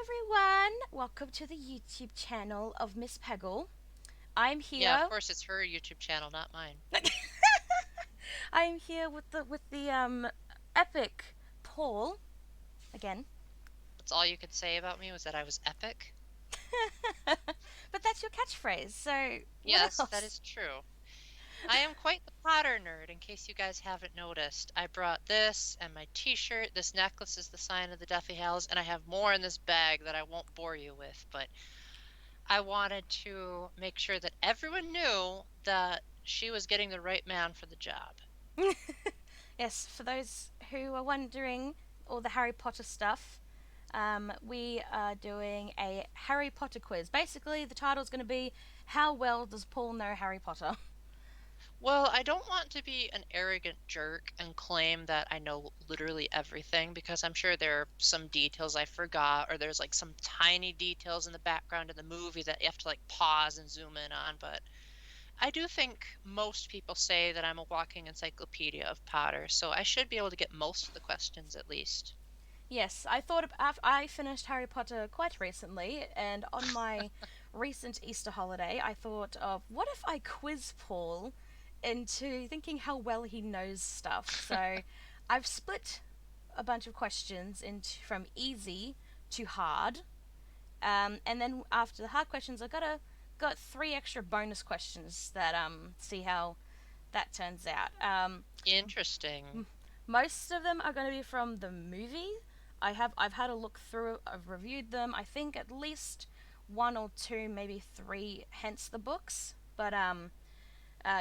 everyone. Welcome to the YouTube channel of Miss Peggle. I'm Yeah, of here. course it's her YouTube channel, not mine. I'm here with the epic Paul again. That's all you could say about me was that I was epic. But that's your catchphrase. So what Yes, that else? is true. I am quite the Potter nerd, in case you guys haven't noticed. I brought this and my t-shirt. This necklace is the sign of the Deathly Hallows, and I have more in this bag that I won't bore you with, but I wanted to make sure that everyone knew that she was getting the right man for the job. Yes, for those who are wondering all the Harry Potter stuff, we are doing a Harry Potter quiz. Basically, the title is going to be "How well does Paul know Harry Potter?" Well, I don't want to be an arrogant jerk and claim that I know literally everything because I'm sure there are some details I forgot or there's like some tiny details in the background of the movie that you have to like pause and zoom in on. But I do think most people say that I'm a walking encyclopedia of Potter, so I should be able to get most of the questions at least. Yes, I thought I finished Harry Potter quite recently, and on my recent Easter holiday, I thought of what if I quiz Paul into thinking how well he knows stuff. So I've split a bunch of questions into from easy to hard, and then after the hard questions, got three extra bonus questions that see how that turns out. Interesting. Most of them are going to be from the movie. I've had a look through. I've reviewed them. I think at least one or two, maybe three, hence the books. But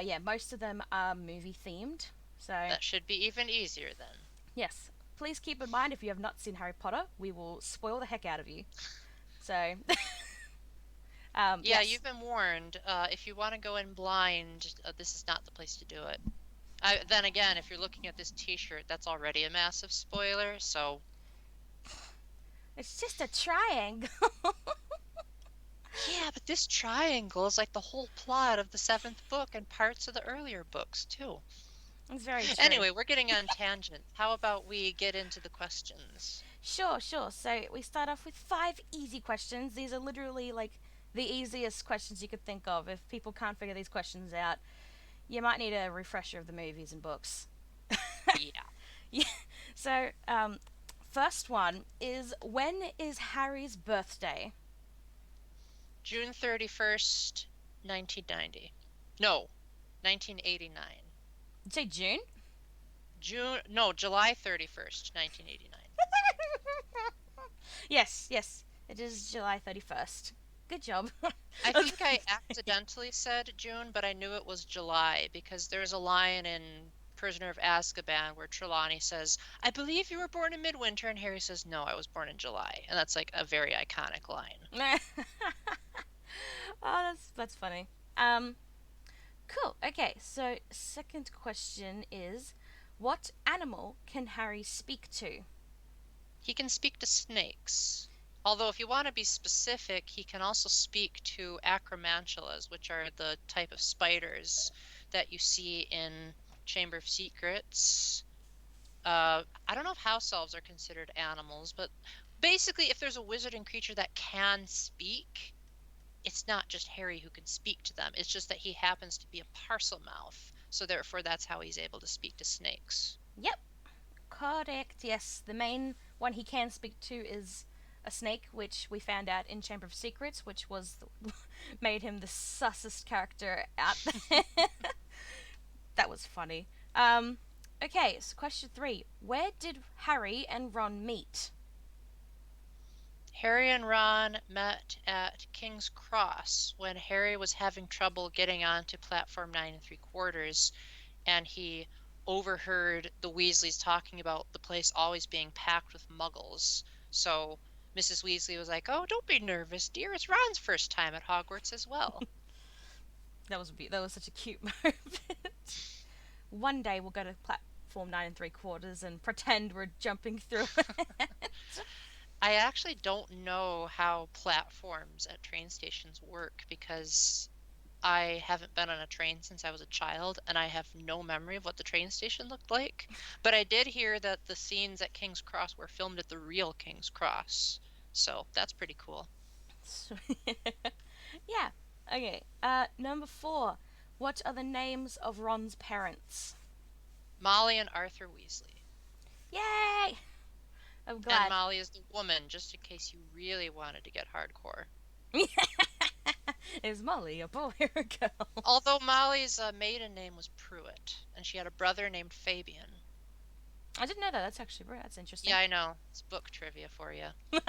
yeah, most of them are movie themed. So That should be even easier then. yes, please keep in mind if you have not seen Harry Potter, we will spoil the heck out of you. So Yeah, yes, you've been warned. If you want to go in blind, this is not the place to do it. Then again, if you're looking at this t-shirt, that's already a massive spoiler, so it's just a triangle. yeah, but this triangle is like the whole plot of the seventh book and parts of the earlier books too. It's very true. Anyway, we're getting on tangents. How about we get into the questions? Sure, sure. So we start off with five easy questions. These are literally like the easiest questions you could think of. If people can't figure these questions out, you might need a refresher of the movies and books. Yeah. Yeah. So, first one is, when is Harry's birthday? June 31st, 1990. No, 1989. Did you say June? No, July 31st, 1989. Yes, yes. It is July 31st. Good job. I think I accidentally said June, but I knew it was July because there's a line in Prisoner of Azkaban where Trelawney says, "I believe you were born in midwinter," and Harry says, "No, I was born in July." And that's like a very iconic line. Oh, that's funny. Cool. Okay, so second question is, what animal can Harry speak to? He can speak to snakes. Although if you want to be specific, he can also speak to acromantulas, which are the type of spiders that you see in Chamber of Secrets. I don't know if house elves are considered animals, but basically, if there's a wizard and creature that can speak, it's not just Harry who can speak to them. It's just that he happens to be a Parselmouth, so therefore that's how he's able to speak to snakes. Yep, correct. Yes, the main one he can speak to is a snake, which we found out in Chamber of Secrets, which made him the sussest character out there. That was funny. Okay, so question three: where did Harry and Ron meet? Harry and Ron met at King's Cross when Harry was having trouble getting onto platform 9 3/4, and he overheard the Weasleys talking about the place always being packed with muggles. So Mrs. Weasley was like, "Oh, don't be nervous, dear. It's Ron's first time at Hogwarts as well." That was such a cute moment. One day we'll go to platform 9 3/4 and pretend we're jumping through it. I actually don't know how platforms at train stations work because I haven't been on a train since I was a child, and I have no memory of what the train station looked like. But I did hear that the scenes at King's Cross were filmed at the real King's Cross. So that's pretty cool. Yeah. Okay. Number 4. What are the names of Ron's parents? Molly and Arthur Weasley. Yay! I'm And glad. Molly is the woman, just in case you really wanted to get hardcore. Is Molly a boy or a girl? Although Molly's maiden name was Pruitt, and she had a brother named Fabian. I didn't know that. That's actually that's interesting. Yeah, I know. It's book trivia for you. Oh,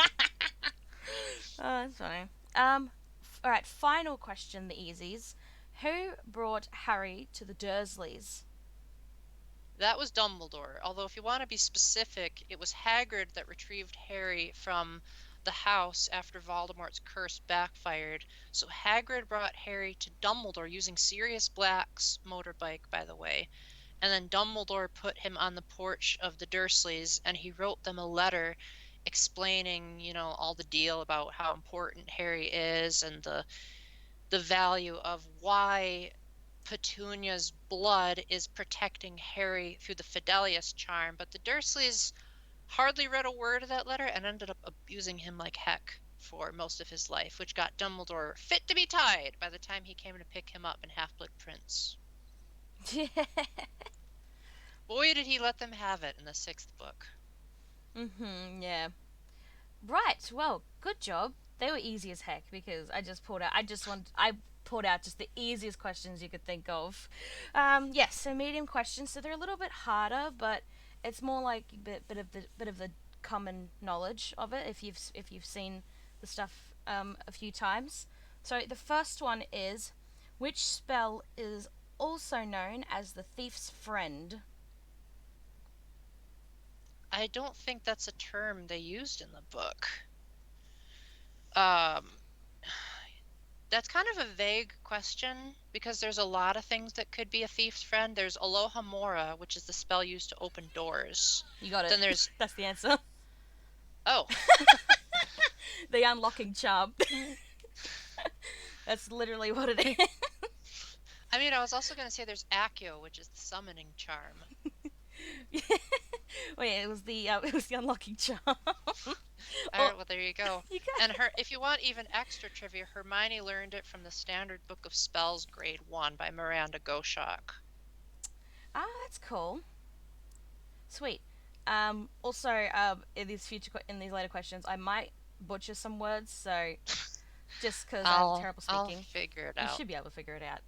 that's funny. All right. Final question. The easies. Who brought Harry to the Dursleys? That was Dumbledore, although if you want to be specific, it was Hagrid that retrieved Harry from the house after Voldemort's curse backfired. So Hagrid brought Harry to Dumbledore using Sirius Black's motorbike, by the way. And then Dumbledore put him on the porch of the Dursleys and he wrote them a letter explaining, all the deal about how important Harry is and the value of why Petunia's blood is protecting Harry through the Fidelius charm, but the Dursleys hardly read a word of that letter and ended up abusing him like heck for most of his life, which got Dumbledore fit to be tied by the time he came to pick him up in Half-Blood Prince. Boy, did he let them have it in the 6th book. Yeah. Right. Well, good job. They were easy as heck because I pulled out just the easiest questions you could think of. Yes, so medium questions. So they're a little bit harder, but it's more like bit of the common knowledge of it if you've seen the stuff a few times. So the first one is, which spell is also known as the thief's friend? I don't think that's a term they used in the book. Um, that's kind of a vague question because there's a lot of things that could be a thief's friend. There's Alohomora, which is the spell used to open doors. You got it. Then there's That's the answer. oh, The unlocking charm. That's literally what it is. I mean, I was also going to say there's Accio, which is the summoning charm. Wait, it was the unlocking charm. All right, well there you go. You got And if you want even extra trivia, Hermione learned it from the Standard Book of Spells, Grade 1 by Miranda Goshawk. Ah, that's cool. Sweet. Also, in these later questions, I might butcher some words, so just because I'm terrible I'll speaking, figure it you out. should be able to figure it out.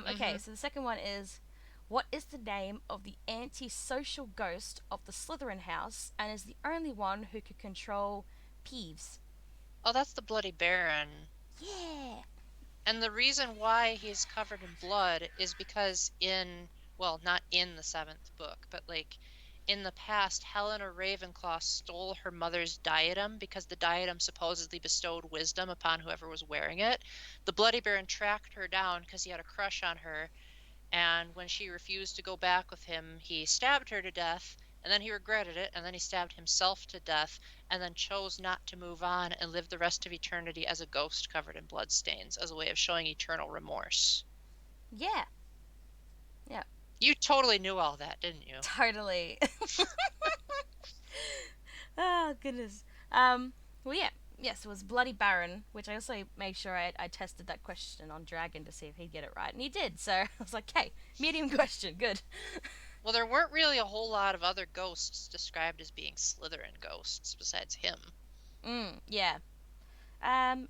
Okay, Mm-hmm. so the second one is, what is the name of the anti-social ghost of the Slytherin house, and is the only one who could control Peeves? Oh, that's the Bloody Baron. Yeah. And the reason why he's covered in blood is because well, not in the 7th book, but like in the past, Helena Ravenclaw stole her mother's diadem because the diadem supposedly bestowed wisdom upon whoever was wearing it. The Bloody Baron tracked her down because he had a crush on her, and when she refused to go back with him, he stabbed her to death, and then he regretted it, and then he stabbed himself to death, and then chose not to move on and live the rest of eternity as a ghost covered in bloodstains as a way of showing eternal remorse. Yeah. Yeah. You totally knew all that, didn't you? Totally. Oh goodness. Well, yeah. Yes, it was Bloody Baron, which I also made sure I tested that question on Dragon to see if he'd get it right, and he did. So I was like, "Hey, medium question, good." Well, there weren't really a whole lot of other ghosts described as being Slytherin ghosts besides him. Yeah.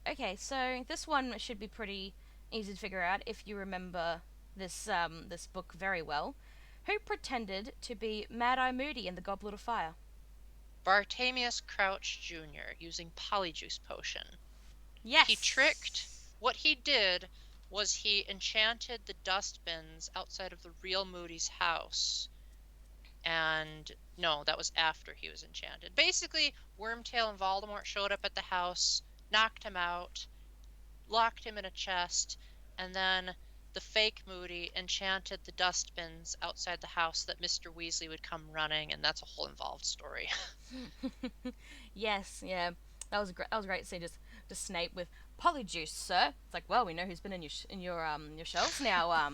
Okay, so this one should be pretty easy to figure out if you remember this book very well. Who pretended to be Mad Eye Moody in the Goblet of Fire? Bartemius Crouch Jr. using Polyjuice Potion. Yes. What he did was he enchanted the dustbins outside of the real Moody's house. And no, that was after he was enchanted. Basically, Wormtail and Voldemort showed up at the house, knocked him out, locked him in a chest, and then the fake Moody enchanted the dustbins outside the house that Mr. Weasley would come running, and that's a whole involved story. Yes, yeah. That was great to see just Snape with Polyjuice, sir. It's like, well, we know who's been in your shelves now,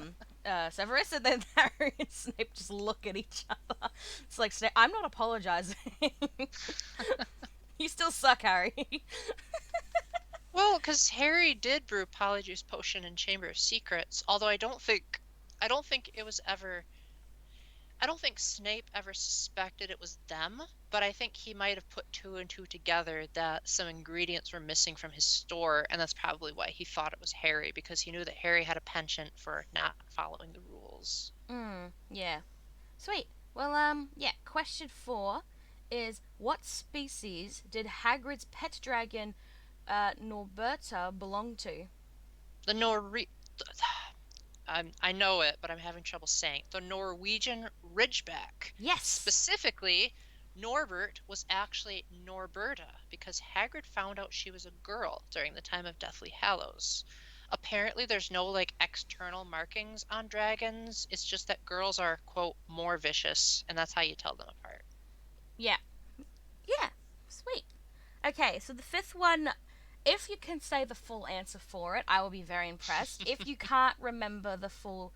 Severus, and then Harry and Snape just look at each other. It's like, Snape, I'm not apologizing. You still suck, Harry. Well, because Harry did brew Polyjuice Potion in Chamber of Secrets, although I don't think it was ever I don't think Snape ever suspected it was them, but I think he might have put two and two together that some ingredients were missing from his store, and that's probably why he thought it was Harry, because he knew that Harry had a penchant for not following the rules. Yeah. Sweet. Well, yeah. Question 4 is what species did Hagrid's pet dragon, Norberta, belong to? The Nor I know it, but I'm having trouble saying it. The Norwegian Ridgeback. Yes. Specifically, Norbert was actually Norberta because Hagrid found out she was a girl during the time of Deathly Hallows. Apparently, there's no like external markings on dragons. It's just that girls are, quote, more vicious, and that's how you tell them apart. Yeah. Yeah. Sweet. Okay, so the fifth one, if you can say the full answer for it, I will be very impressed. If you can't remember the full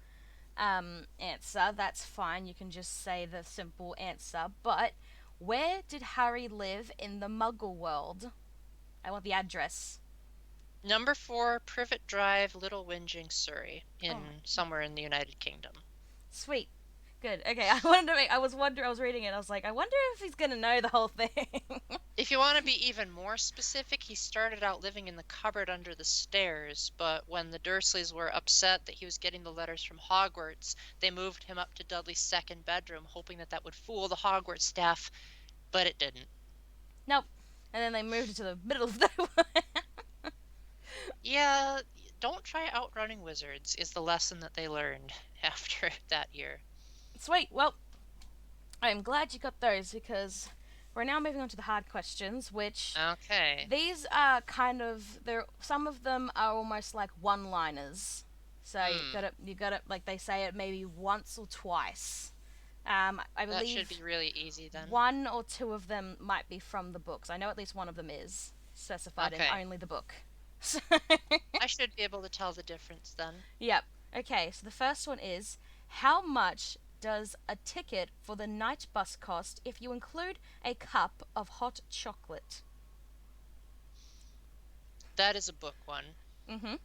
answer, that's fine. You can just say the simple answer. But where did Harry live in the Muggle world? I want the address. Number 4, Privet Drive, Little Whinging, Surrey, Oh, somewhere in the United Kingdom. sweet. Good. Okay, I was wondering. I was reading it. I was like, I wonder if he's gonna know the whole thing. If you want to be even more specific, he started out living in the cupboard under the stairs, but when the Dursleys were upset that he was getting the letters from Hogwarts, they moved him up to Dudley's second bedroom, hoping that that would fool the Hogwarts staff, but it didn't. Nope. And then they moved it to the middle of the. Yeah, don't try outrunning wizards is the lesson that they learned after that year. Sweet. Well, I'm glad you got those because we're now moving on to the hard questions, which Okay. these are kind of there. Some of them are almost like one-liners, so you got to like they say it maybe once or twice. I That should believe be really easy then. one or two of them might be from the books. I know at least one of them is specified in Okay. only the book. I should be able to tell the difference then. Yep. Okay, so the first one is how much does a ticket for the night bus cost if you include a cup of hot chocolate? That is a book one. Mm-hmm.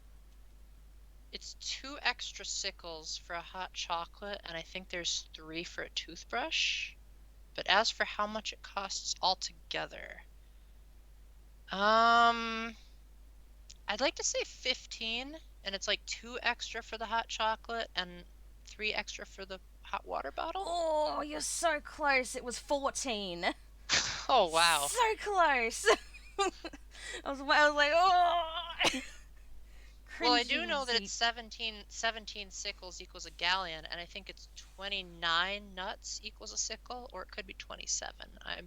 It's 2 extra sickles for a hot chocolate, and I think there's 3 for a toothbrush. But as for how much it costs altogether, I'd like to say 15, and it's like 2 extra for the hot chocolate and 3 extra for the hot water bottle. Oh, you're so close. It was 14. Oh, wow. So close. I was like, oh. Well, I do know that Cringy. it's 17 sickles equals a galleon, and I think it's 29 nuts equals a sickle, or it could be 27. I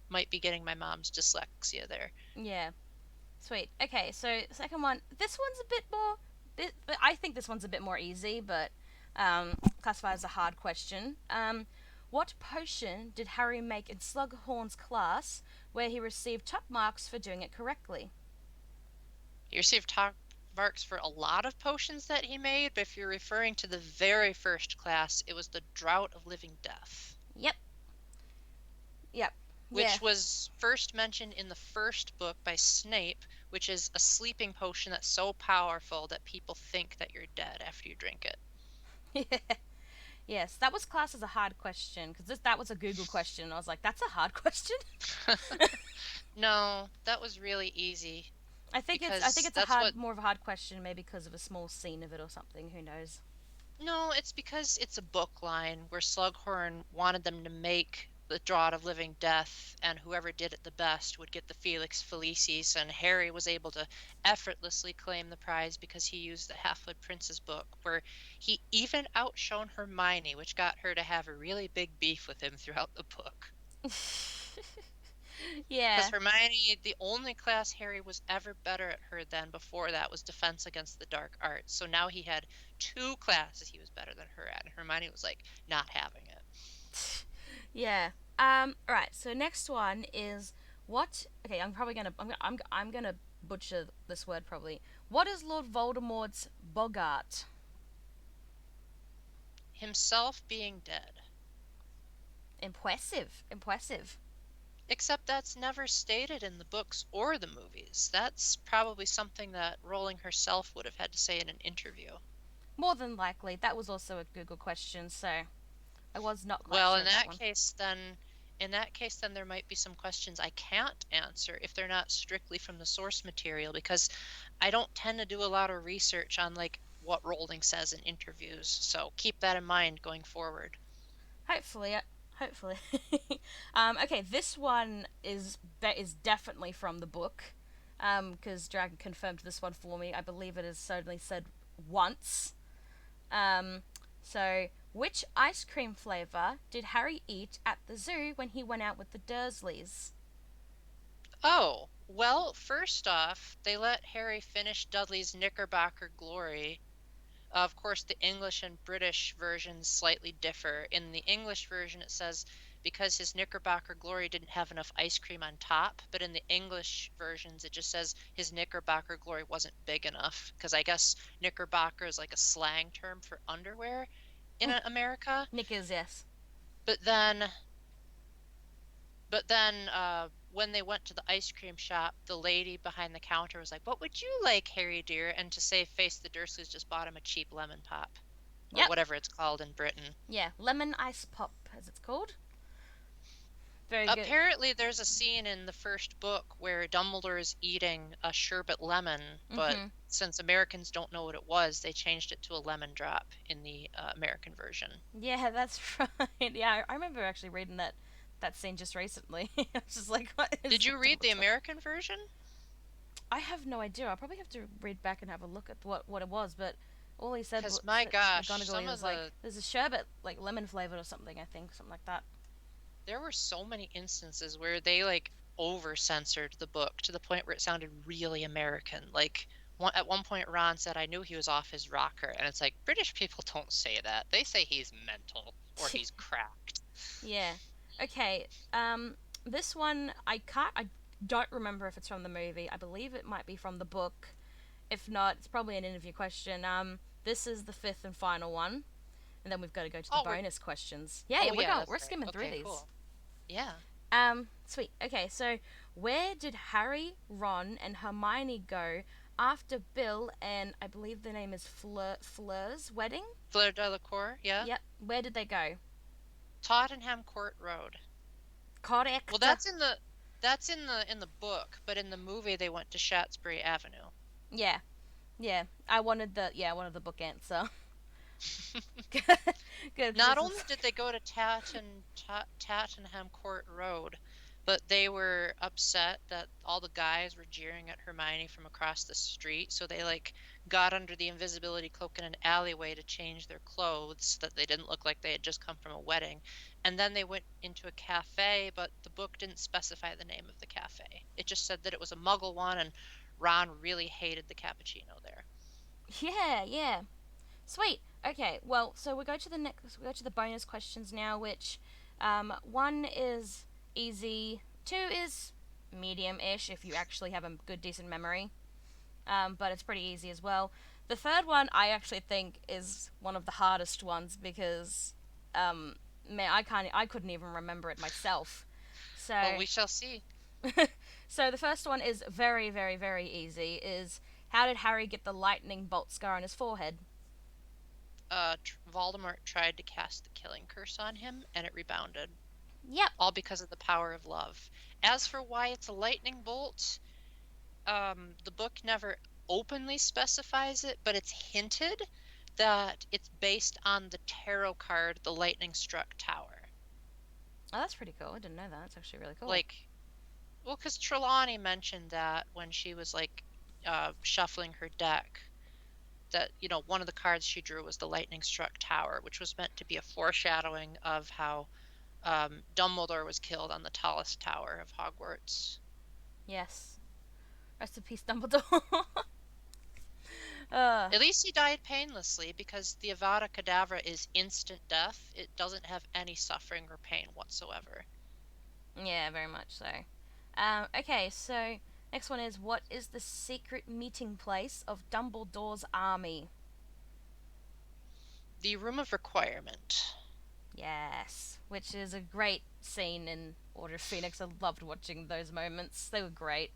might be getting my mom's dyslexia there. Yeah. Sweet. Okay, so second one. This one's a bit more. I think this one's a bit more easy, but classified as a hard question. What potion did Harry make in Slughorn's class, where he received top marks for doing it correctly? He received top marks for a lot of potions that he made, but if you're referring to the very first class, it was the Draught of Living Death. Yep. Yep. Which was first mentioned in the first book by Snape, which is a sleeping potion that's so powerful that people think that you're dead after you drink it. Yeah. Yes, that was classed as a hard question because that was a Google question. And I was like, "That's a hard question." No, that was really easy. I think it's more of a hard question, maybe because of a small scene of it or something. Who knows? No, it's because it's a book line where Slughorn wanted them to make the Draught of Living Death, and whoever did it the best would get the Felix Felicis, and Harry was able to effortlessly claim the prize because he used the Half-Blood Prince's book, where he even outshone Hermione, which got her to have a really big beef with him throughout the book. Yeah. Because Hermione, the only class Harry was ever better at her than before that was Defense Against the Dark Arts. So now he had 2 classes he was better than her at, and Hermione was like not having it. Yeah. Right. So next one is what? Okay, I'm probably gonna I'm gonna butcher this word probably. What is Lord Voldemort's Boggart? Himself being dead. Impressive. Impressive. Except that's never stated in the books or the movies. That's probably something that Rowling herself would have had to say in an interview. More than likely, that was also a Google question, so I was not quite Well, sure of that one. in that case, then there might be some questions I can't answer if they're not strictly from the source material, because I don't tend to do a lot of research on like what Rowling says in interviews. So keep that in mind going forward. Hopefully, hopefully. Okay, this one is definitely from the book, because Dragon confirmed this one for me. I believe it is certainly said once. Um, so, which ice cream flavor did Harry eat at the zoo when he went out with the Dursleys? Oh, well, first off, they let Harry finish Dudley's Knickerbocker Glory. Of course, the English and British versions slightly differ. In the English version, it says because his Knickerbocker Glory didn't have enough ice cream on top, but in the English versions, it just says his Knickerbocker Glory wasn't big enough, because I guess Knickerbocker is like a slang term for underwear in America. Knickers, yes. But then when they went to the ice cream shop, the lady behind the counter was like, "What would you like, Harry dear?" And to save face, the Dursleys just bought him a cheap lemon pop, or Yep. whatever it's called in Britain. Yeah, lemon ice pop, as it's called. Very good. Apparently, there's a scene in the first book where Dumbledore is eating a sherbet lemon, but Mm-hmm. since Americans don't know what it was, they changed it to a lemon drop in the American version. Yeah, that's right. Yeah, I remember actually reading that scene just recently. I was just like, what is Did you read the Dumbledore? American version? I have no idea. I'll probably have to read back and have a look at what it was, but all he said was Because my that gosh, McGonagall some was of like, the "There's a sherbet, like lemon flavored or something. I think something like that." there were so many instances where they like over censored the book to the point where it sounded really American. Like at one point, Ron said, "I knew he was off his rocker," and it's like British people don't say that. They say he's mental or he's cracked. Yeah. Okay. This one I can't. I don't remember if it's from the movie. I believe it might be from the book. If not, it's probably an interview question. This is the fifth and final one, and then we've got to go to the Oh, we're bonus questions. Yeah, yeah, oh yeah, that's we're right. skimming through Okay, these. cool. Yeah. Sweet. Okay, so where did Harry, Ron, and Hermione go after Bill and I believe the name is Fleur's wedding? Fleur Delacour, yeah. Yep. Where did they go? Tottenham Court Road. Well, Correct. that's in the book, but in the movie they went to Shaftesbury Avenue. Yeah, yeah. I wanted the book answer. Good. Not only did they go to Tattenham Court Road, but they were upset that all the guys were jeering at Hermione from across the street, so they like got under the invisibility cloak in an alleyway to change their clothes so that they didn't look like they had just come from a wedding. And then they went into a cafe, but the book didn't specify the name of the cafe. It just said that it was a muggle one, and Ron really hated the cappuccino there. Yeah, yeah. Sweet. Okay. Well, so we go to the next. We go to the bonus questions now, which one is easy, two is medium-ish if you actually have a good decent memory. But it's pretty easy as well. The third one I actually think is one of the hardest ones because man, I couldn't even remember it myself. Well, So we shall see. so the first one is very very very easy. Is how did Harry get the lightning bolt scar on his forehead? Voldemort tried to cast the killing curse on him, and it rebounded, Yep. all because of the power of love. As for why it's a lightning bolt, the book never openly specifies it, but it's hinted that it's based on the tarot card, the Lightning Struck Tower. Oh, that's pretty cool. I didn't know that. It's actually really cool. Like, well, because Trelawney mentioned that when she was like shuffling her deck, that one of the cards she drew was the Lightning Struck Tower, which was meant to be a foreshadowing of how Dumbledore was killed on the tallest tower of Hogwarts. Yes. Rest in peace, Dumbledore. uh, At least he died painlessly, because the Avada Kedavra is instant death. It doesn't have any suffering or pain whatsoever. yeah, very much so. Okay, so next one is what is the secret meeting place of Dumbledore's army? The Room of Requirement. Yes, which is a great scene in Order of Phoenix. I loved watching those moments. They were great.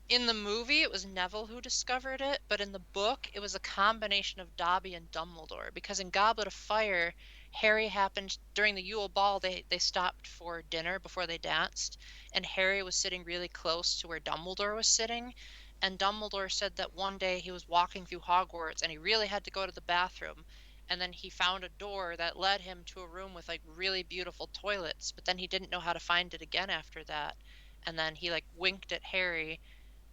In the movie, it was Neville who discovered it, but in the book, it was a combination of Dobby and Dumbledore. Because in Goblet of Fire, Harry happened during the Yule Ball. They stopped for dinner before they danced, and Harry was sitting really close to where Dumbledore was sitting. And Dumbledore said that one day he was walking through Hogwarts and he really had to go to the bathroom. And then he found a door that led him to a room with like really beautiful toilets, but then he didn't know how to find it again after that. And then he like winked at Harry,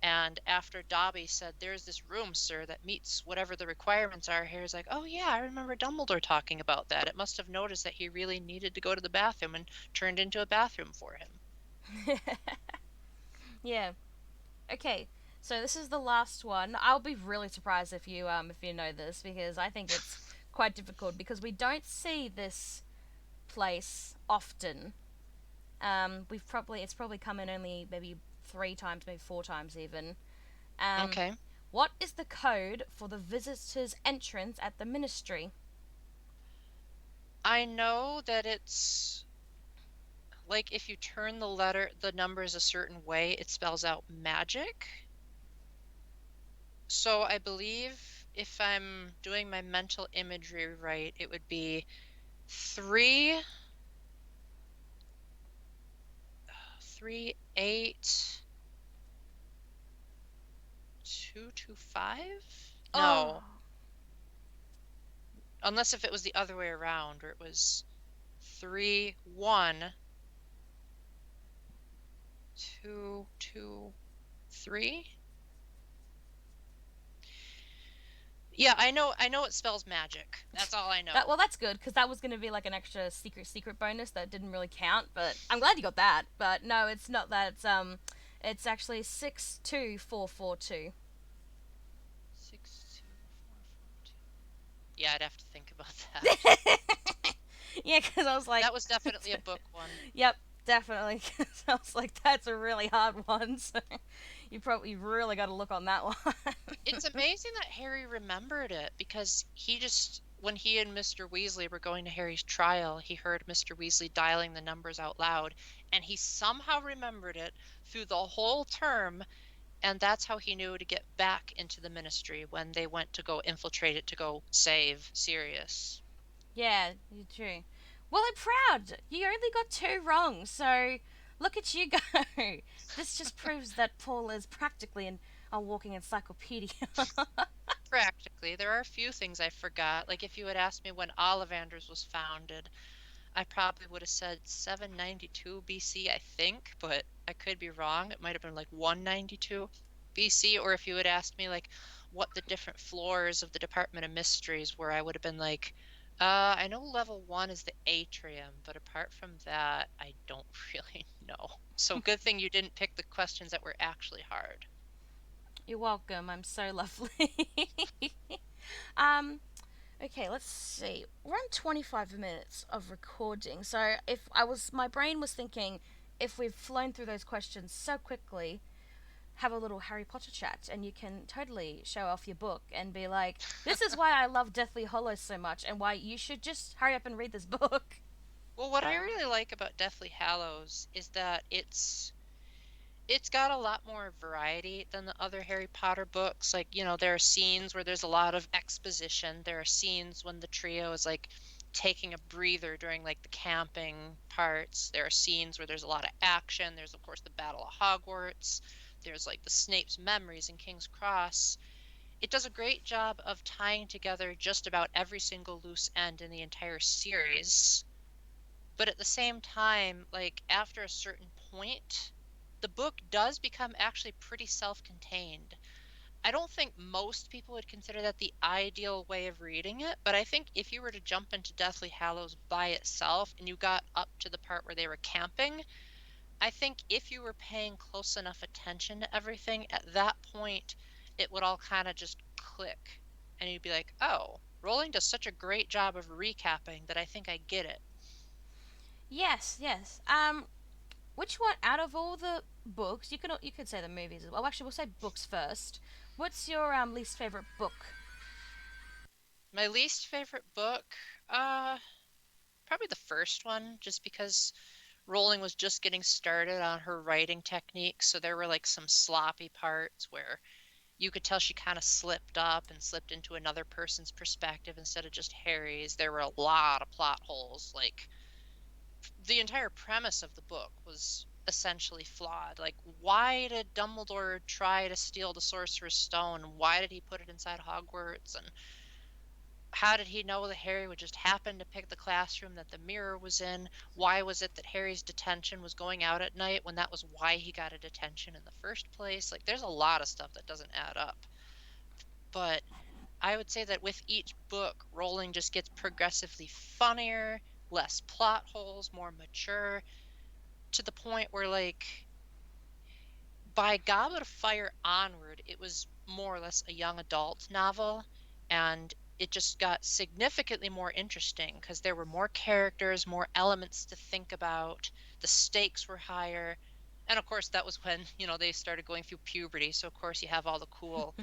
and after Dobby said, "There's this room, sir, that meets whatever the requirements are," Harry's like, "Oh, yeah, I remember Dumbledore talking about that. It must have noticed that he really needed to go to the bathroom and turned into a bathroom for him." Yeah. Okay. So this is the last one. I'll be really surprised if you know this because I think it's quite difficult because we don't see this place often. We've probably it's probably come in only maybe 3 times, maybe 4 times even. Um, Okay. what is the code for the visitor's entrance at the ministry? I know that it's like if you turn the numbers a certain way, it spells out magic. So I believe if I'm doing my mental imagery right, it would be 3, 3, 8, 225? Oh, No, unless if it was the other way around, where it was 3, 1, 2, 2, 3. Yeah, I know it spells magic. That's all I that know. well, that's good because that was going to be like an extra secret bonus that didn't really count. But I'm glad you got that. But no, it's not that. It's actually 62442. 62442. Yeah, I'd have to think about that. Yeah, because I was like, That was definitely a book one. yep, definitely. 'Cause I was like, that's a really hard one. So you probably really got to look on that one. It's amazing that Harry remembered it because he just, when he and Mr. Weasley were going to Harry's trial, he heard Mr. Weasley dialing the numbers out loud, and he somehow remembered it through the whole term, and that's how he knew to get back into the ministry when they went to go infiltrate it to go save Sirius. Yeah, you're true. Well, I'm proud. You only got 2 wrong, so look at you go. This just proves that Paul is practically a walking encyclopedia. Practically. There are a few things I forgot. Like if you had asked me when Ollivanders was founded, I probably would have said 792 BC, I think, but I could be wrong. It might have been like 192 BC. Or if you had asked me like what the different floors of the Department of Mysteries were, I would have been like, I know level 1 is the atrium, but apart from that, I don't really know. So good thing you didn't pick the questions that were actually hard. You're welcome. I'm so lovely. um, okay, let's see. We're on 25 minutes of recording. So if I was, my brain was thinking, if we've flown through those questions so quickly, have a little Harry Potter chat, and you can totally show off your book and be like, "This is why I love Deathly Hollows so much, and why you should just hurry up and read this book." Well, what I really like about Deathly Hallows is that it's got a lot more variety than the other Harry Potter books. Like, there are scenes where there's a lot of exposition. There are scenes when the trio is like taking a breather during like the camping parts. There are scenes where there's a lot of action. There's of course the Battle of Hogwarts. There's like the Snape's memories in King's Cross. It does a great job of tying together just about every single loose end in the entire series. But at the same time, like after a certain point, the book does become actually pretty self-contained. I don't think most people would consider that the ideal way of reading it, but I think if you were to jump into Deathly Hallows by itself and you got up to the part where they were camping, I think if you were paying close enough attention to everything at that point, it would all kind of just click. And you'd be like, oh, Rowling does such a great job of recapping that I think I get it. Yes, yes. Which one out of all the books? You could say the movies as well. Well, actually, we'll say books first. What's your least favorite book? My least favorite book, uh, probably the first one, just because Rowling was just getting started on her writing technique, so there were like some sloppy parts where you could tell she kind of slipped up and slipped into another person's perspective instead of just Harry's. There were a lot of plot holes. Like, the entire premise of the book was essentially flawed. Like, why did Dumbledore try to steal the Sorcerer's Stone? Why did he put it inside Hogwarts? And how did he know that Harry would just happen to pick the classroom that the mirror was in? Why was it that Harry's detention was going out at night when that was why he got a detention in the first place? Like, there's a lot of stuff that doesn't add up. But I would say that with each book, Rowling just gets progressively funnier, less plot holes, more mature, to the point where, like, by Goblet of Fire onward, it was more or less a young adult novel, and it just got significantly more interesting because there were more characters, more elements to think about, the stakes were higher, and of course that was when, they started going through puberty, so of course you have all the cool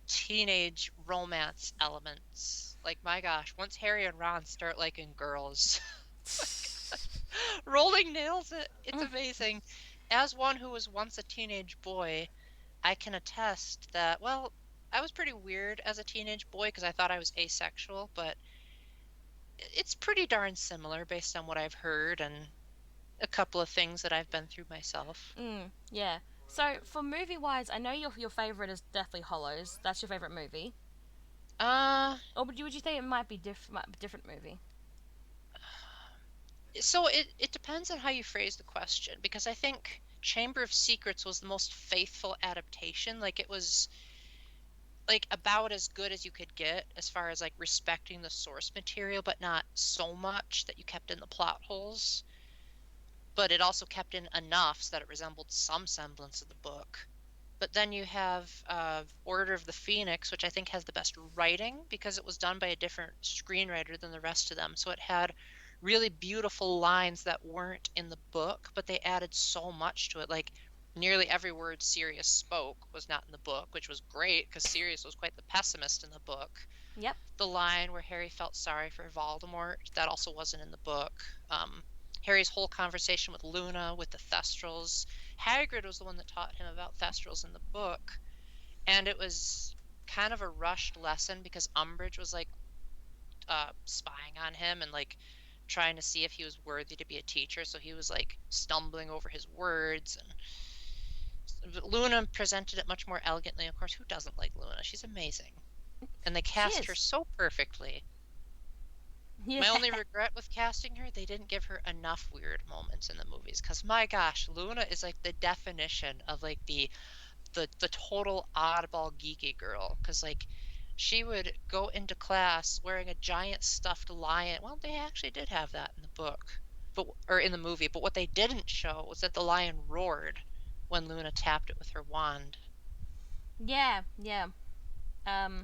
teenage romance elements. Like, my gosh, once Harry and Ron start liking girls, Rowling nails it. It's amazing. As one who was once a teenage boy, I can attest that, well, I was pretty weird as a teenage boy because I thought I was asexual, but it's pretty darn similar based on what I've heard and a couple of things that I've been through myself. Yeah. So for movie wise, I know your favorite is Deathly Hollows. That's your favorite movie. Uh, Or would you think it might be different movie? so it depends on how you phrase the question, because I think Chamber of Secrets was the most faithful adaptation. Like, it was like about as good as you could get as far as like respecting the source material, but not so much that you kept in the plot holes. But it also kept in enough so that it resembled some semblance of the book. But then you have Order of the Phoenix, which I think has the best writing because it was done by a different screenwriter than the rest of them. So it had really beautiful lines that weren't in the book, but they added so much to it. Like, nearly every word Sirius spoke was not in the book, which was great because Sirius was quite the pessimist in the book. Yep. The line where Harry felt sorry for Voldemort, that also wasn't in the book. Harry's whole conversation with Luna, with the Thestrals. Hagrid was the one that taught him about Thestrals in the book, and it was kind of a rushed lesson because Umbridge was like spying on him and like trying to see if he was worthy to be a teacher, so he was like stumbling over his words, and Luna presented it much more elegantly. Of course, who doesn't like Luna? She's amazing, and they She cast her is. so perfectly. Yeah. My only regret with casting her, they didn't give her enough weird moments in the movies. Because my gosh, Luna is like the definition of like the total oddball geeky girl. Because like she would go into class wearing a giant stuffed lion. Well, they actually did have that in the book, or in the movie. But what they didn't show was that the lion roared when Luna tapped it with her wand. Yeah. Yeah.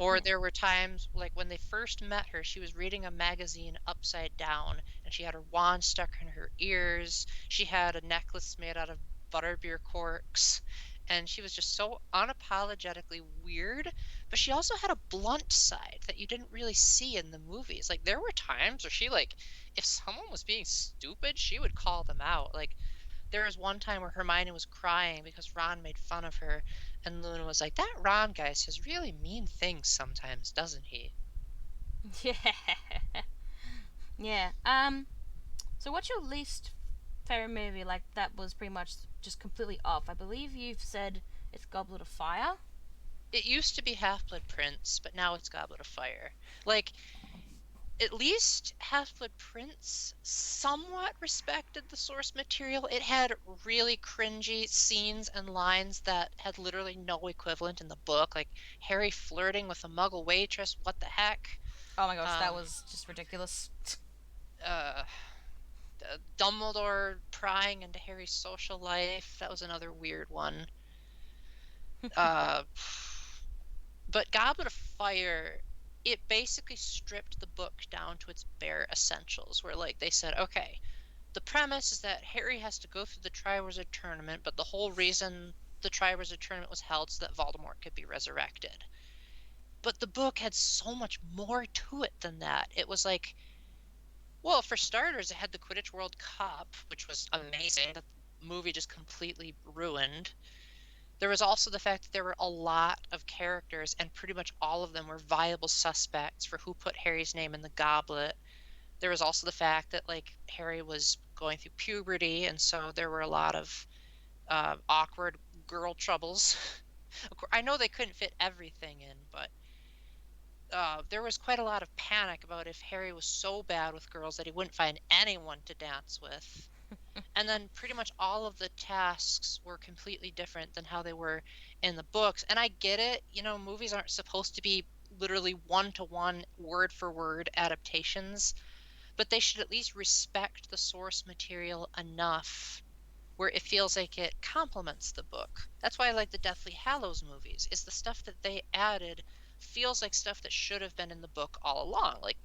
Or there were times, like when they first met her, she was reading a magazine upside down, and she had her wand stuck in her ears. She had a necklace made out of butterbeer corks, and she was just so unapologetically weird. But she also had a blunt side that you didn't really see in the movies. Like, there were times where she, like, if someone was being stupid, she would call them out. Like, there was one time where Hermione was crying because Ron made fun of her, and Luna was like, "That Ron guy says really mean things sometimes, doesn't he?" Yeah. Yeah. So what's your least favorite movie? Like that was pretty much just completely off. I believe you've said it's Goblet of Fire. It used to be Half-Blood Prince, but now it's Goblet of Fire. Like, at least Half-Blood Prince somewhat respected the source material. It had really cringy scenes and lines that had literally no equivalent in the book, like Harry flirting with a Muggle waitress. What the heck? Oh my gosh, that Um, was just ridiculous. uh, Dumbledore prying into Harry's social life. That was another weird one. Uh, but Goblet of Fire, it basically stripped the book down to its bare essentials, where like they said, okay, the premise is that Harry has to go through the Triwizard Tournament, but the whole reason the Triwizard Tournament was held so that Voldemort could be resurrected. But the book had so much more to it than that. It was like Well, for starters, it had the Quidditch World Cup, which was amazing. That movie just completely ruined. There was also the fact that there were a lot of characters, and pretty much all of them were viable suspects for who put Harry's name in the goblet. There was also the fact that like Harry was going through puberty, and so there were a lot of awkward girl troubles. I know they couldn't fit everything in, but there was quite a lot of panic about if Harry was so bad with girls that he wouldn't find anyone to dance with. And then pretty much all of the tasks were completely different than how they were in the books. And I get it, movies aren't supposed to be literally one-to-one, word-for-word adaptations, but they should at least respect the source material enough where it feels like it complements the book. That's why I like the Deathly Hallows movies. Is the stuff that they added feels like stuff that should have been in the book all along. Like,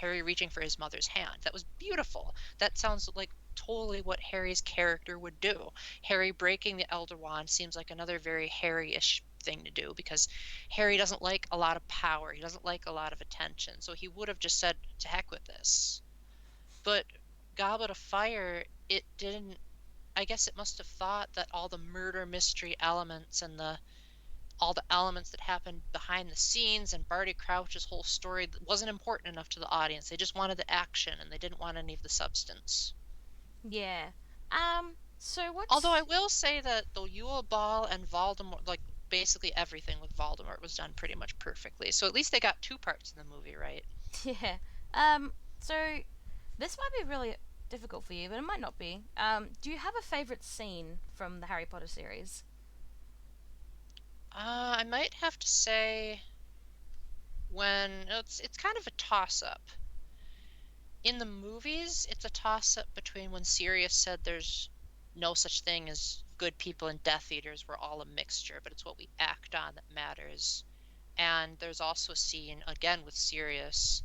Harry reaching for his mother's hand. That was beautiful. That sounds like totally what Harry's character would do. Harry breaking the Elder Wand seems like another very Harry-ish thing to do because Harry doesn't like a lot of power. He doesn't like a lot of attention. So he would have just said, to heck with this. But Goblet of Fire, it didn't. I guess it must have thought that all the murder mystery elements and all the elements that happened behind the scenes and Barty Crouch's whole story wasn't important enough to the audience. They just wanted the action and they didn't want any of the substance. Yeah. So Although I what's will say that the Yule Ball and Voldemort, like basically everything with Voldemort was done pretty much perfectly. So at least they got two parts in the movie, right? yeah. So this might be really difficult for you, but it might not be. Do you have a favorite scene from the Harry Potter series? I might have to say when it's kind of a toss-up. In the movies, it's a toss-up between when Sirius said there's no such thing as good people and Death Eaters, we're all a mixture, but it's what we act on that matters. And there's also a scene, again with Sirius,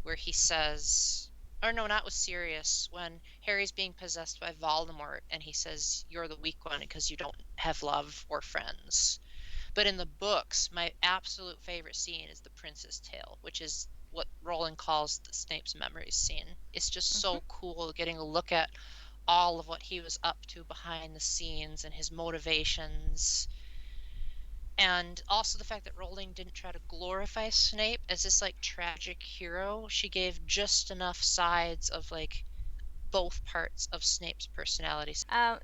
where he says, or no, not with Sirius, when Harry's being possessed by Voldemort and he says, you're the weak one because you don't have love or friends. But in the books, my absolute favorite scene is the Prince's Tale, which is what Rowling calls the Snape's memories scene. It's just Mm-hmm. so cool getting a look at all of what he was up to behind the scenes and his motivations. And also the fact that Rowling didn't try to glorify Snape as this like tragic hero. She gave just enough sides of like both parts of Snape's personality.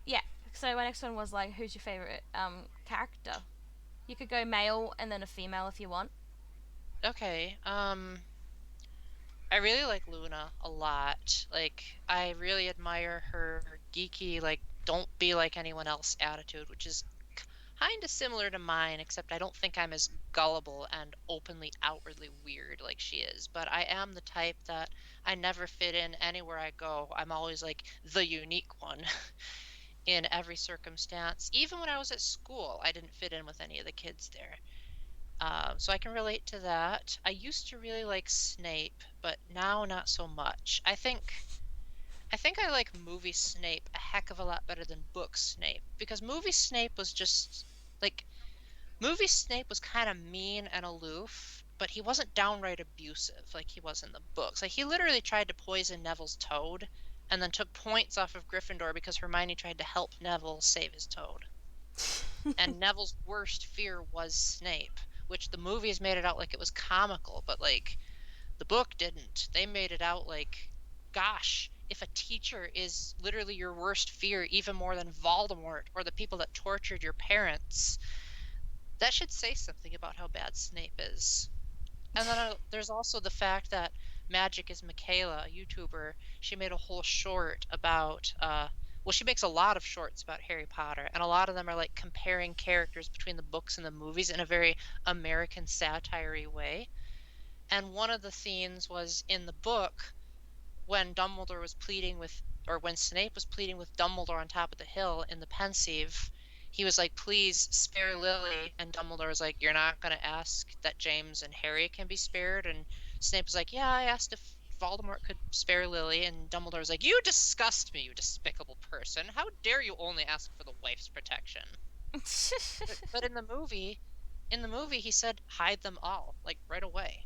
Yeah. So my next one was like, who's your favorite character? You could go male and then a female if you want. Okay, I really like Luna a lot. Like, I really admire her geeky, like, don't be like anyone else attitude, which is kind of similar to mine, except I don't think I'm as gullible and openly, outwardly weird like she is. But I am the type that I never fit in anywhere I go. I'm always like the unique one in every circumstance. Even when I was at school, I didn't fit in with any of the kids there. So I can relate to that. I used to really like Snape, but now not so much. I think I like movie Snape a heck of a lot better than book Snape because movie Snape was just like movie Snape was kind of mean and aloof, but he wasn't downright abusive like he was in the books. Like he literally tried to poison Neville's toad and then took points off of Gryffindor because Hermione tried to help Neville save his toad. And Neville's worst fear was Snape, which the movies made it out like it was comical, but like the book didn't. They made it out like, gosh, if a teacher is literally your worst fear, even more than Voldemort or the people that tortured your parents, that should say something about how bad Snape is. And then there's also the fact that Magic is Michaela, a YouTuber. She made a whole short about, well, she makes a lot of shorts about Harry Potter, and a lot of them are like comparing characters between the books and the movies in a very American satire way. And one of the scenes was in the book when Dumbledore was pleading with, or when Snape was pleading with Dumbledore on top of the hill in the Pensieve, he was like, please spare Lily. And Dumbledore was like, you're not going to ask that James and Harry can be spared? And Snape was like, yeah, I asked if Voldemort could spare Lily. And Dumbledore was like, you disgust me, you despicable person. How dare you only ask for the wife's protection? But in the movie, he said, hide them all, like right away.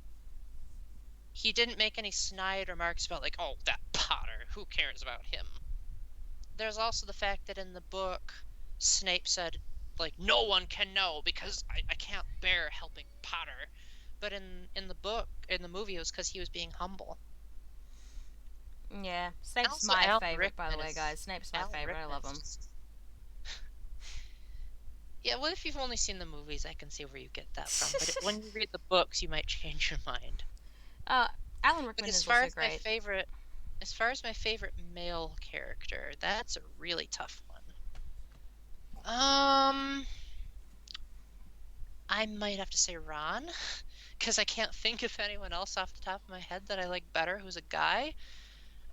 he didn't make any snide remarks about like, oh, that Potter, who cares about him? There's also the fact that in the book, Snape said, like, no one can know because I can't bear helping Potter. But in the book, in the movie, it was because he was being humble. Yeah, And Snape's also my Alan favorite, by the Rickman way, is guys. Snape's my Alan favorite. I Rickman love is him. just yeah. Well, if you've only seen the movies, I can see where you get that from. But when you read the books, you might change your mind. Alan But Rickman is also great. as far as my favorite male character, that's a really tough one. I might have to say Ron, because I can't think of anyone else off the top of my head that I like better who's a guy.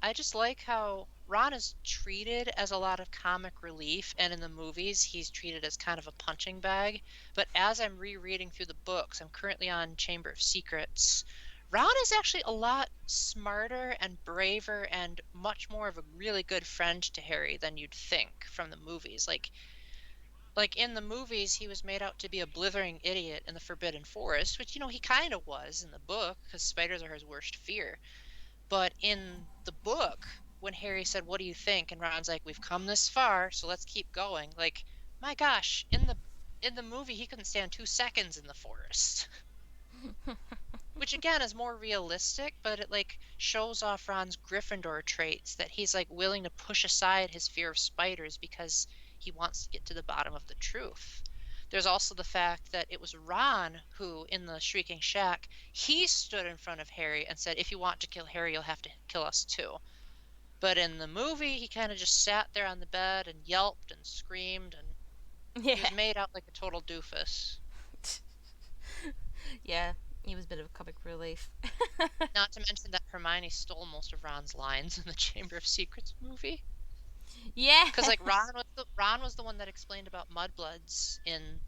I just like how Ron is treated as a lot of comic relief, and in the movies, he's treated as kind of a punching bag. But as I'm rereading through the books, I'm currently on Chamber of Secrets. Ron is actually a lot smarter and braver and much more of a really good friend to Harry than you'd think from the movies. Like in the movies, he was made out to be a blithering idiot in the Forbidden Forest, which, he kind of was in the book because spiders are his worst fear. But in the book, when Harry said, "What do you think?" and Ron's like, "We've come this far, so let's keep going." Like, my gosh, in the movie, he couldn't stand 2 seconds in the forest. Which again is more realistic, but it like shows off Ron's Gryffindor traits that he's like willing to push aside his fear of spiders because he wants to get to the bottom of the truth. There's also the fact that it was Ron who, in the Shrieking Shack, he stood in front of Harry and said, "If you want to kill Harry, you'll have to kill us too." But in the movie, he kind of just sat there on the bed and yelped and screamed, and he Yeah. was made out like a total doofus. Yeah, he was a bit of a comic relief. Not to mention that Hermione stole most of Ron's lines in the Chamber of Secrets movie. Yeah. Because like Ron was the one that explained about mudbloods in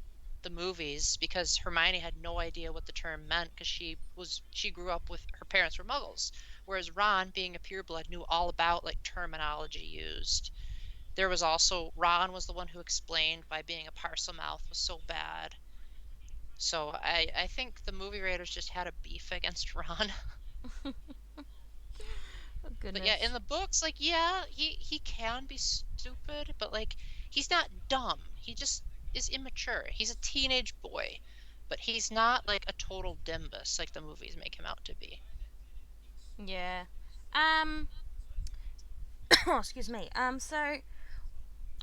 the movies because Hermione had no idea what the term meant because she grew up with her parents were Muggles, whereas Ron, being a pureblood, knew all about like terminology used. There was also Ron was the one who explained why being a Parselmouth was so bad. So I think the movie writers just had a beef against Ron. Oh, But yeah, in goodness. the books, like, yeah, he can be stupid, but like he's not dumb. He just is immature. He's a teenage boy, but he's not like a total dimbus like the movies make him out to be. Yeah. Oh, excuse me. So,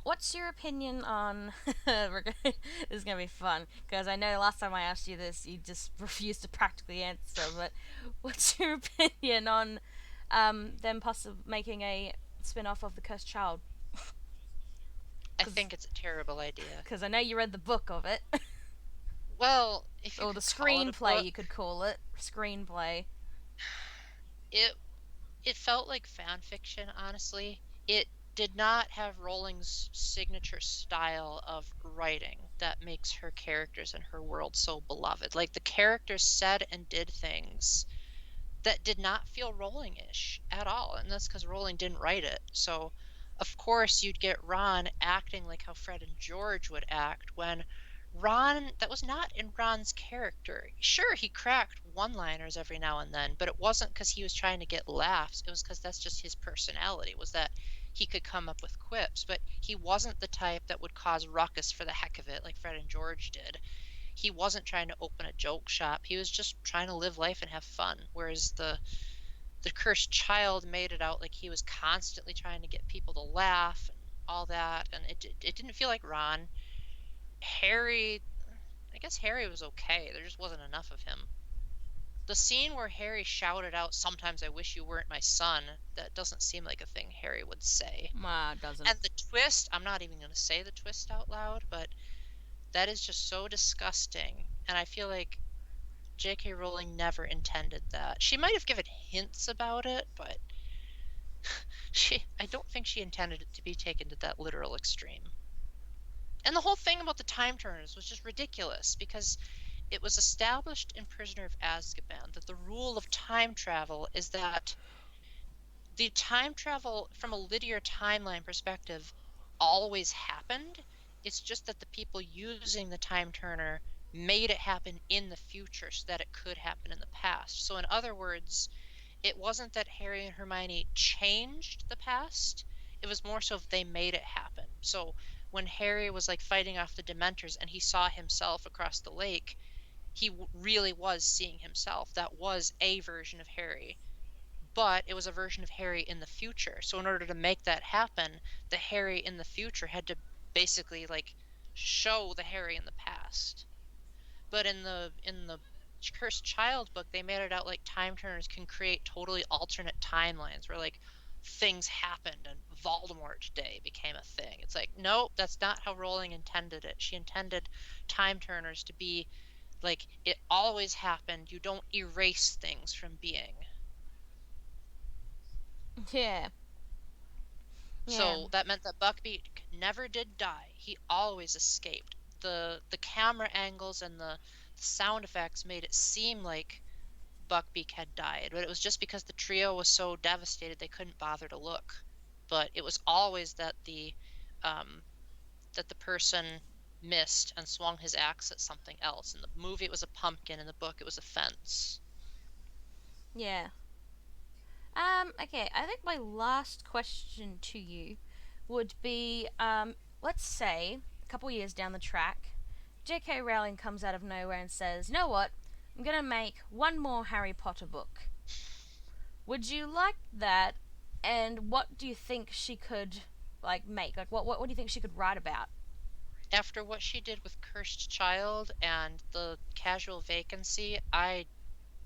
what's your opinion on? This is gonna be fun because I know last time I asked you this, you just refused to practically answer. But what's your opinion on them possibly making a spin-off of the Cursed Child? I Because think it's a terrible idea. I know you read the book of it, Well, if you or the could call it a screenplay, book, you could call it screenplay. it it felt like fan fiction, honestly. It did not have Rowling's signature style of writing that makes her characters and her world so beloved. Like the characters said and did things that did not feel Rowling-ish at all, and that's because Rowling didn't write it. So, of course, you'd get Ron acting like how Fred and George would act when that was not in Ron's character. Sure, he cracked one-liners every now and then, but it wasn't because he was trying to get laughs. It was because that's just his personality, was that he could come up with quips, but he wasn't the type that would cause ruckus for the heck of it like Fred and George did. He wasn't trying to open a joke shop. He was just trying to live life and have fun. Whereas the cursed child made it out like he was constantly trying to get people to laugh and all that, and it didn't feel like Ron. Harry, I guess Harry was okay. There just wasn't enough of him. The scene where Harry shouted out, "Sometimes I wish you weren't my son," that doesn't seem like a thing Harry would say. Doesn't. And the twist, I'm not even going to say the twist out loud, but that is just so disgusting. And I feel like J.K. Rowling never intended that. She might have given hints about it, but I don't think she intended it to be taken to that literal extreme. And the whole thing about the time turners was just ridiculous because it was established in Prisoner of Azkaban that the rule of time travel is that the time travel from a linear timeline perspective always happened. It's just that the people using the time turner made it happen in the future so that it could happen in the past. So in other words, it wasn't that Harry and Hermione changed the past. It was more so if they made it happen. So when Harry was like fighting off the Dementors and he saw himself across the lake, he really was seeing himself. That was a version of Harry, but it was a version of Harry in the future. So in order to make that happen, the Harry in the future had to basically like show the Harry in the past. But in the Cursed Child book, they made it out like time turners can create totally alternate timelines where like things happened and Voldemort Day became a thing. It's like, nope, that's not how Rowling intended it. She intended time turners to be like it always happened. You don't erase things from being. Yeah. Yeah. So that meant that Buckbeak never did die. He always escaped. The camera angles and the sound effects made it seem like Buckbeak had died, but it was just because the trio was so devastated they couldn't bother to look. But it was always that the person missed and swung his axe at something else. In the movie, it was a pumpkin. In the book, it was a fence. Yeah. Okay, I think my last question to you would be let's say a couple years down the track, J.K. Rowling comes out of nowhere and says, "You know what? I'm gonna make one more Harry Potter book." Would you like that? And what do you think she could like make? Like, what do you think she could write about? After what she did with Cursed Child and the Casual Vacancy, I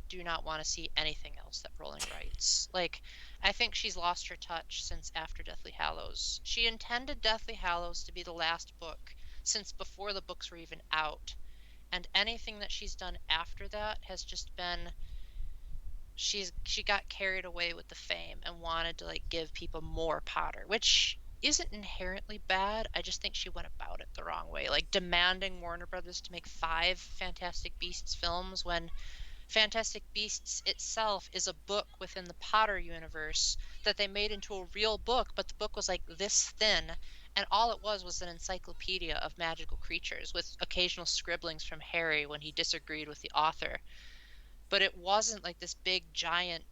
do not want to see anything else that Rowling writes. Like, I think she's lost her touch since after Deathly Hallows. She intended Deathly Hallows to be the last book since before the books were even out. And anything that she's done after that has just been she got carried away with the fame and wanted to like give people more Potter, which isn't inherently bad. I just think she went about it the wrong way, like demanding Warner Brothers to make 5 Fantastic Beasts films when Fantastic Beasts itself is a book within the Potter universe that they made into a real book, but the book was like this thin, and all it was an encyclopedia of magical creatures with occasional scribblings from Harry when he disagreed with the author. But it wasn't like this big giant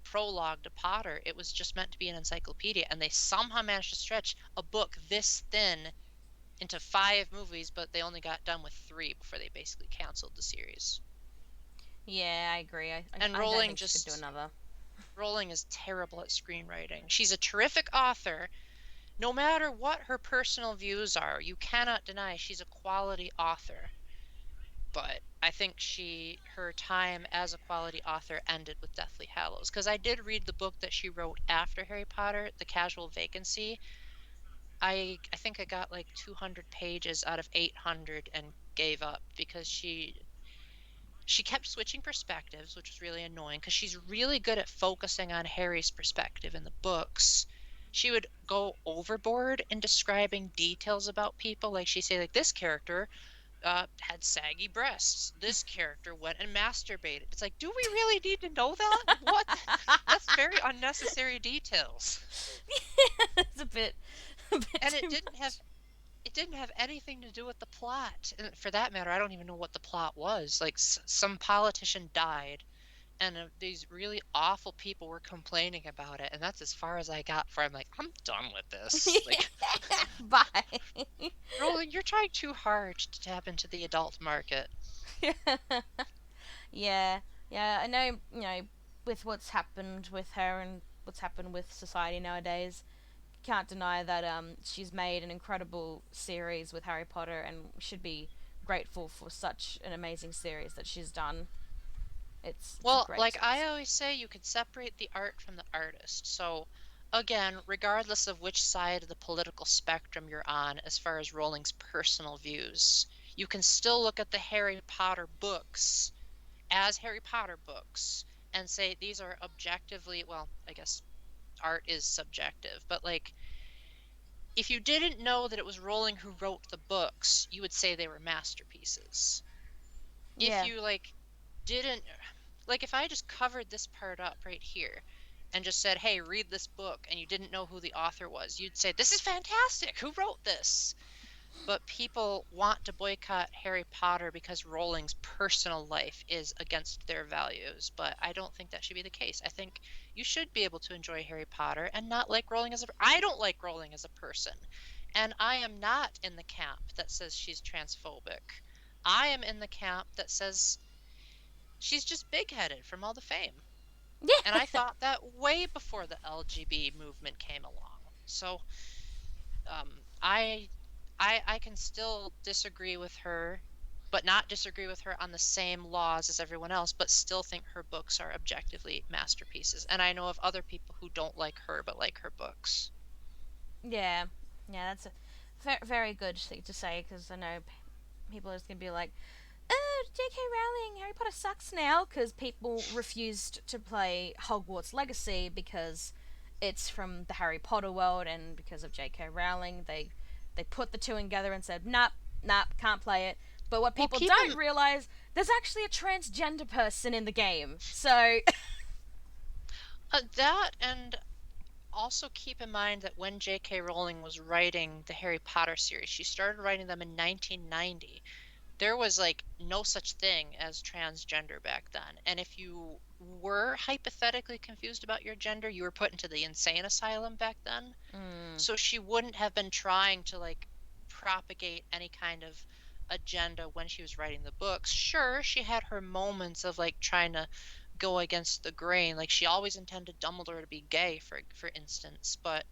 prologue to Potter. It was just meant to be an encyclopedia, and they somehow managed to stretch a book this thin into 5 movies, but they only got done with 3 before they basically canceled the series. Yeah, I agree. And I don't Rowling think she could do another. Rowling is terrible at screenwriting. She's a terrific author. No matter what her personal views are, you cannot deny she's a quality author. But I think her time as a quality author ended with Deathly Hallows. Because I did read the book that she wrote after Harry Potter, The Casual Vacancy. I think I got like 200 pages out of 800 and gave up because she kept switching perspectives, which was really annoying because she's really good at focusing on Harry's perspective in the books. She would go overboard in describing details about people. Like she'd say, like, this character had saggy breasts. This character went and masturbated. It's like, do we really need to know that? What? That's very unnecessary details. It's a bit And too much. it didn't have anything to do with the plot. And for that matter, I don't even know what the plot was. Like some politician died, and these really awful people were complaining about it, and that's as far as I got. For I'm like, I'm done with this. Like, Bye. Rowling, you're trying too hard to tap into the adult market. Yeah, yeah. I know. You know, with what's happened with her and what's happened with society nowadays, can't deny that she's made an incredible series with Harry Potter and should be grateful for such an amazing series that she's done. It's a Well, great like I series. always say, you can separate the art from the artist. So, again, regardless of which side of the political spectrum you're on as far as Rowling's personal views, you can still look at the Harry Potter books as Harry Potter books and say these are objectively, well, I guess art is subjective, but like if you didn't know that it was Rowling who wrote the books, you would say they were masterpieces. If Yeah, you like didn't like if I just covered this part up right here and just said, "Hey, read this book," and you didn't know who the author was, you'd say, "This is fantastic. Who wrote this?" but people want to boycott Harry Potter because Rowling's personal life is against their values. But I don't think that should be the case. I think you should be able to enjoy Harry Potter and not like Rowling as a. I don't like Rowling as a person, and I am not in the camp that says she's transphobic. I am in the camp that says she's just big-headed from all the fame. And I Yeah. thought that way before the LGB movement came along. So um, I, I can still disagree with her, but not disagree with her on the same laws as everyone else, but still think her books are objectively masterpieces. And I know of other people who don't like her but like her books. Yeah. Yeah, that's a very good thing to say because I know people are just going to be like, J.K. Rowling, Harry Potter sucks now because people refused to play Hogwarts Legacy because it's from the Harry Potter world, and because of J.K. Rowling, they put the two together and said, "Nope, nope, can't play it." But what Well, people don't realize, there's actually a transgender person in the game. So, that, and also keep in mind that when J.K. Rowling was writing the Harry Potter series, she started writing them in 1990. There was like no such thing as transgender back then. And if you were hypothetically confused about your gender, you were put into the insane asylum back then. So she wouldn't have been trying to like propagate any kind of agenda when she was writing the books. Sure, she had her moments of like trying to go against the grain. Like she always intended Dumbledore to be gay, for instance, but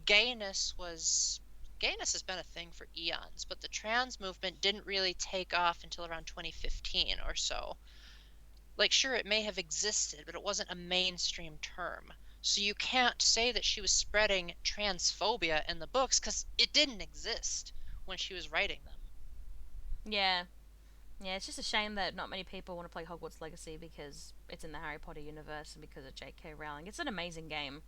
gayness has been a thing for eons, but the trans movement didn't really take off until around 2015 or so. Like, sure, it may have existed, but it wasn't a mainstream term. So you can't say that she was spreading transphobia in the books because it didn't exist when she was writing them. yeah. Yeah, it's just a shame that not many people want to play Hogwarts Legacy because it's in the Harry Potter universe and because of J.K. Rowling. It's an amazing game.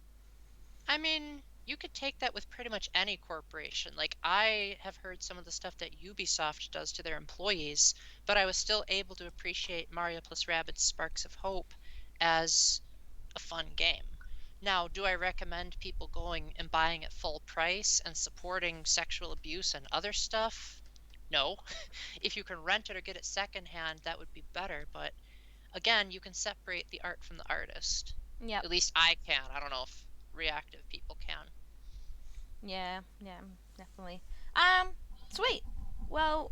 I mean, you could take that with pretty much any corporation. Like, I have heard some of the stuff that Ubisoft does to their employees, but I was still able to appreciate Mario plus Rabbids Sparks of Hope as a fun game. Now, do I recommend people going and buying it full price and supporting sexual abuse and other stuff? No. If you can rent it or get it secondhand, that would be better. But again, you can separate the art from the artist. Yep. At least I can. I don't know if reactive people can. Yeah, yeah, definitely. Sweet. Well,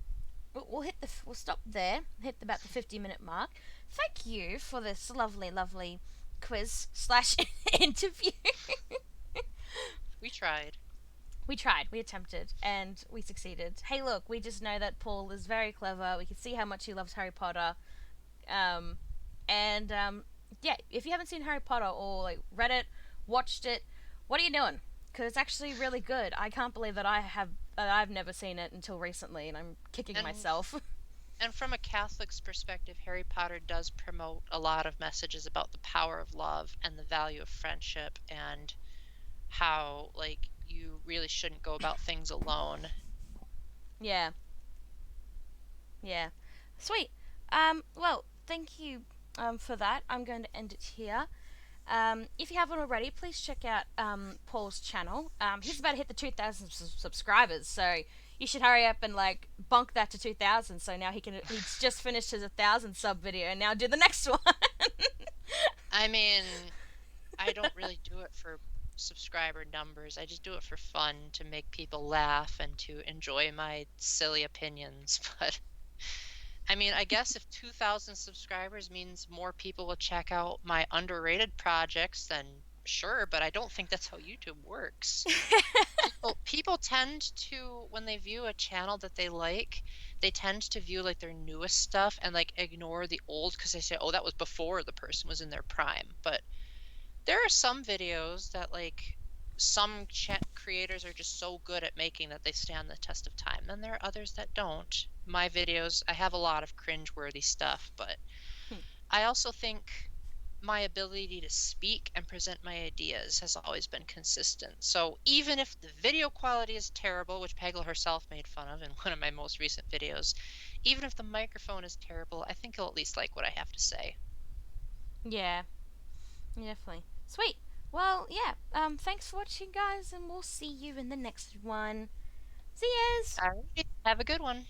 we'll stop there. Hit about the 50-minute mark. Thank you for this lovely, lovely quiz slash interview. We tried. We tried, we attempted, and we succeeded. Hey, look, we just know that Paul is very clever. We can see how much he loves Harry Potter. Um, and yeah, if you haven't seen Harry Potter or like read it, watched it, what are you doing? Because it's actually really good. I can't believe that I've never seen it until recently, and I'm kicking And myself. and from a Catholic's perspective, Harry Potter does promote a lot of messages about the power of love and the value of friendship and how like you really shouldn't go about things alone. Yeah, yeah, sweet. Well, thank you for that. I'm going to end it here. If you haven't already, please check out Paul's channel. He's about to hit the 2,000 subscribers, so you should hurry up and like bunk that to 2,000. So now he's just finished his 1,000 sub video, and now do the next one. I mean, I don't really do it for subscriber numbers. I just do it for fun to make people laugh and to enjoy my silly opinions. But I mean, I guess if 2,000 subscribers means more people will check out my underrated projects, then sure, but I don't think that's how YouTube works. People tend to, when they view a channel that they like, they tend to view like their newest stuff and like ignore the old because they say, oh, that was before the person was in their prime. But there are some videos that like some creators are just so good at making that they stand the test of time. Then there are others that don't. My videos, I have a lot of cringe-worthy stuff, but I also think my ability to speak and present my ideas has always been consistent. So even if the video quality is terrible, which Peggle herself made fun of in one of my most recent videos, even if the microphone is terrible, I think you'll at least like what I have to say. Yeah, definitely. Sweet. Well, yeah. Thanks for watching, guys, and we'll see you in the next one. See yous! All right. Have a good one.